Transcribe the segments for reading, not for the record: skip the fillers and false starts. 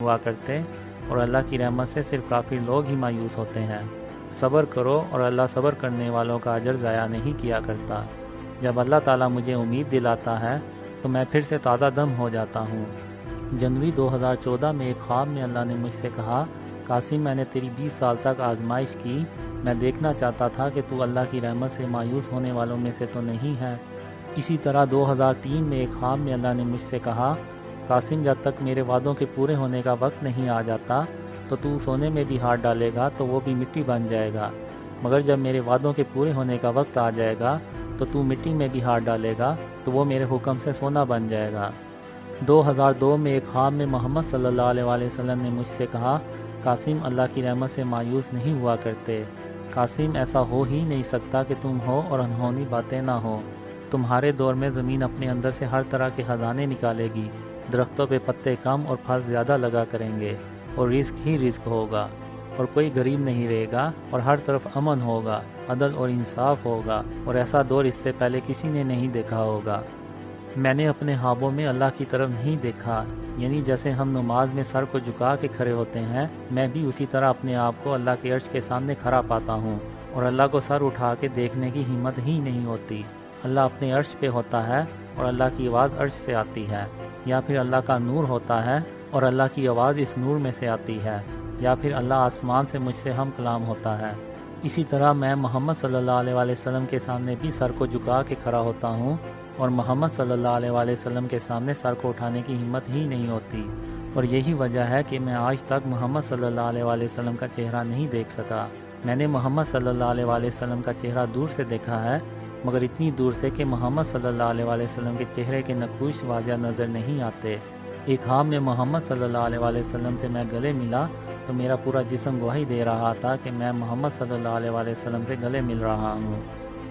ہوا کرتے اور اللہ کی رحمت سے صرف کافر لوگ ہی مایوس ہوتے ہیں۔ صبر کرو اور اللہ صبر کرنے والوں کا اجر ضائع نہیں کیا کرتا۔ جب اللہ تعالیٰ مجھے امید دلاتا ہے تو میں پھر سے تازہ دم ہو جاتا ہوں۔ جنوری 2014 میں ایک خواب میں اللہ نے مجھ سے کہا، قاسم میں نے تیری 20 سال تک آزمائش کی، میں دیکھنا چاہتا تھا کہ تو اللہ کی رحمت سے مایوس ہونے والوں میں سے تو نہیں ہے۔ اسی طرح 2003 میں ایک خواب میں اللہ نے مجھ سے کہا، قاسم جب تک میرے وعدوں کے پورے ہونے کا وقت نہیں آ جاتا تو سونے میں بھی ہاتھ ڈالے گا تو وہ بھی مٹی بن جائے گا، مگر جب میرے وعدوں کے پورے ہونے کا وقت آ جائے گا تو مٹی میں بھی ہاتھ ڈالے گا تو وہ میرے حکم سے سونا بن جائے گا۔ 2002 میں ایک خواب میں محمد صلی اللہ علیہ وسلم نے مجھ سے کہا، قاسم اللہ کی رحمت سے مایوس نہیں ہوا کرتے۔ قاسم ایسا ہو ہی نہیں سکتا کہ تم ہو اور انہونی باتیں نہ ہو۔ تمہارے دور میں زمین اپنے اندر سے ہر طرح کے خزانے نکالے گی، درختوں پہ پتے کم اور پھل زیادہ لگا کریں گے، اور رزق ہی رزق ہوگا، اور کوئی غریب نہیں رہے گا، اور ہر طرف امن ہوگا، عدل اور انصاف ہوگا، اور ایسا دور اس سے پہلے کسی نے نہیں دیکھا ہوگا۔ میں نے اپنے خوابوں میں اللہ کی طرف نہیں دیکھا، یعنی جیسے ہم نماز میں سر کو جھکا کے کھڑے ہوتے ہیں، میں بھی اسی طرح اپنے آپ کو اللہ کے عرش کے سامنے کھڑا پاتا ہوں، اور اللہ کو سر اٹھا کے دیکھنے کی ہمت ہی نہیں ہوتی۔ اللہ اپنے عرش پہ ہوتا ہے اور اللہ کی آواز عرش سے آتی ہے، یا پھر اللہ کا نور ہوتا ہے اور اللہ کی آواز اس نور میں سے آتی ہے، یا پھر اللہ آسمان سے مجھ سے ہم کلام ہوتا ہے۔ اسی طرح میں محمد صلی اللہ علیہ وسلم کے سامنے بھی سر کو جھکا کے کھڑا ہوتا ہوں، اور محمد صلی اللہ علیہ وسلم کے سامنے سر کو اٹھانے کی ہمت ہی نہیں ہوتی، اور یہی وجہ ہے کہ میں آج تک محمد صلی اللہ علیہ وسلم کا چہرہ نہیں دیکھ سکا۔ میں نے محمد صلی اللہ علیہ وسلم کا چہرہ دور سے دیکھا ہے، مگر اتنی دور سے کہ محمد صلی اللہ علیہ وسلم کے چہرے کے نقوش واضح نظر نہیں آتے۔ ایک خواب میں محمد صلی اللہ علیہ وسلم سے میں گلے ملا تو میرا پورا جسم گواہی دے رہا تھا کہ میں محمد صلی اللہ علیہ وسلم سے گلے مل رہا ہوں،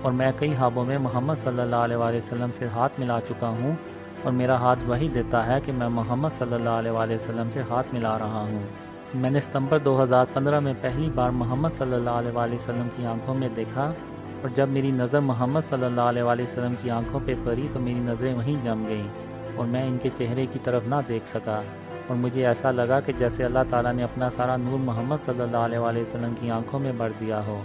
اور میں کئی خوابوں میں محمد صلی اللہ علیہ وسلم سے ہاتھ ملا چکا ہوں، اور میرا ہاتھ وہی دیتا ہے کہ میں محمد صلی اللہ علیہ وسلم سے ہاتھ ملا رہا ہوں۔ میں نے ستمبر 2015 میں پہلی بار محمد صلی اللہ علیہ وسلم کی آنکھوں میں دیکھا، اور جب میری نظر محمد صلی اللہ علیہ وسلم کی آنکھوں پہ پڑی تو میری نظریں وہیں جم گئیں، اور میں ان کے چہرے کی طرف نہ دیکھ سکا، اور مجھے ایسا لگا کہ جیسے اللہ تعالیٰ نے اپنا سارا نور محمد صلی اللہ علیہ وسلم کی آنکھوں میں بھر دیا ہو۔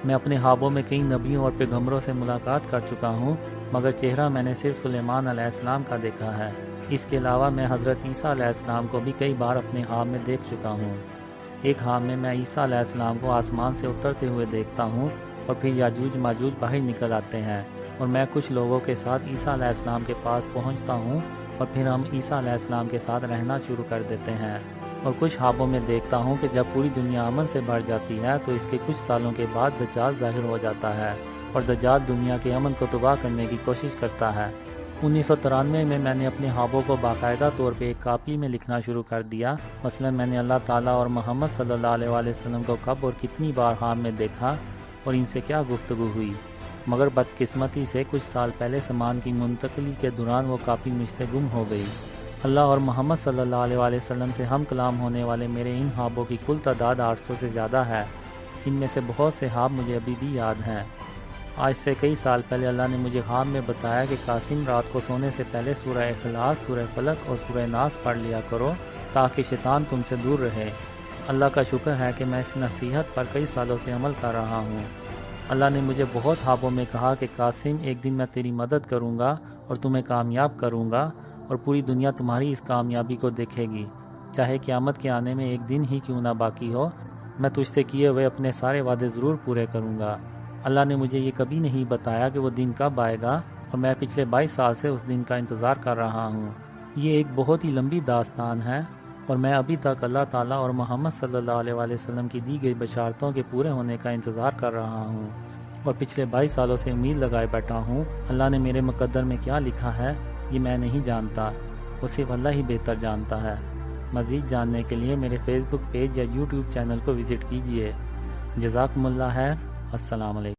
میں اپنے خوابوں میں کئی نبیوں اور پیغمبروں سے ملاقات کر چکا ہوں، مگر چہرہ میں نے صرف سلیمان علیہ السلام کا دیکھا ہے۔ اس کے علاوہ میں حضرت عیسیٰ علیہ السلام کو بھی کئی بار اپنے خواب میں دیکھ چکا ہوں۔ ایک خواب میں عیسیٰ علیہ السلام کو آسمان سے اترتے ہوئے دیکھتا ہوں، اور پھر یاجوج ماجوج باہر نکل آتے ہیں، اور میں کچھ لوگوں کے ساتھ عیسیٰ علیہ السلام کے پاس پہنچتا ہوں، اور پھر ہم عیسیٰ علیہ السلام کے ساتھ رہنا شروع کر دیتے ہیں۔ اور کچھ خوابوں میں دیکھتا ہوں کہ جب پوری دنیا امن سے بھر جاتی ہے تو اس کے کچھ سالوں کے بعد دجال ظاہر ہو جاتا ہے، اور دجال دنیا کے امن کو تباہ کرنے کی کوشش کرتا ہے۔ 1993 میں نے اپنے خوابوں کو باقاعدہ طور پہ ایک کاپی میں لکھنا شروع کر دیا۔ مثلا میں نے اللہ تعالیٰ اور محمد صلی اللہ علیہ وسلم کو کب اور کتنی بار خواب میں دیکھا اور ان سے کیا گفتگو ہوئی، مگر بدقسمتی سے کچھ سال پہلے سامان کی منتقلی کے دوران وہ کاپی مجھ سے گم ہو گئی۔ اللہ اور محمد صلی اللہ علیہ وسلم سے ہم کلام ہونے والے میرے ان خوابوں کی کل تعداد 800 سے زیادہ ہے۔ ان میں سے بہت سے خواب مجھے ابھی بھی یاد ہیں۔ آج سے کئی سال پہلے اللہ نے مجھے خواب میں بتایا کہ قاسم رات کو سونے سے پہلے سورہ اخلاص، سورہ فلق اور سورہ ناس پڑھ لیا کرو تاکہ شیطان تم سے دور رہے۔ اللہ کا شکر ہے کہ میں اس نصیحت پر کئی سالوں سے عمل کر رہا ہوں۔ اللہ نے مجھے بہت خوابوں میں کہا کہ قاسم ایک دن میں تیری مدد کروں گا اور تمہیں کامیاب کروں گا، اور پوری دنیا تمہاری اس کامیابی کو دیکھے گی، چاہے قیامت کے آنے میں ایک دن ہی کیوں نہ باقی ہو، میں تجھ سے کیے ہوئے اپنے سارے وعدے ضرور پورے کروں گا۔ اللہ نے مجھے یہ کبھی نہیں بتایا کہ وہ دن کب آئے گا، اور میں پچھلے 22 سال سے اس دن کا انتظار کر رہا ہوں۔ یہ ایک بہت ہی لمبی داستان ہے، اور میں ابھی تک اللہ تعالیٰ اور محمد صلی اللہ علیہ وسلم کی دی گئی بشارتوں کے پورے ہونے کا انتظار کر رہا ہوں، اور پچھلے 22 سالوں سے امید لگائے بیٹھا ہوں۔ اللہ نے میرے مقدر میں کیا لکھا ہے یہ میں نہیں جانتا، وہ صرف اللہ ہی بہتر جانتا ہے۔ مزید جاننے کے لیے میرے فیس بک پیج یا یوٹیوب چینل کو وزٹ کیجیے۔ جزاکم اللہ خیر۔ السلام علیکم۔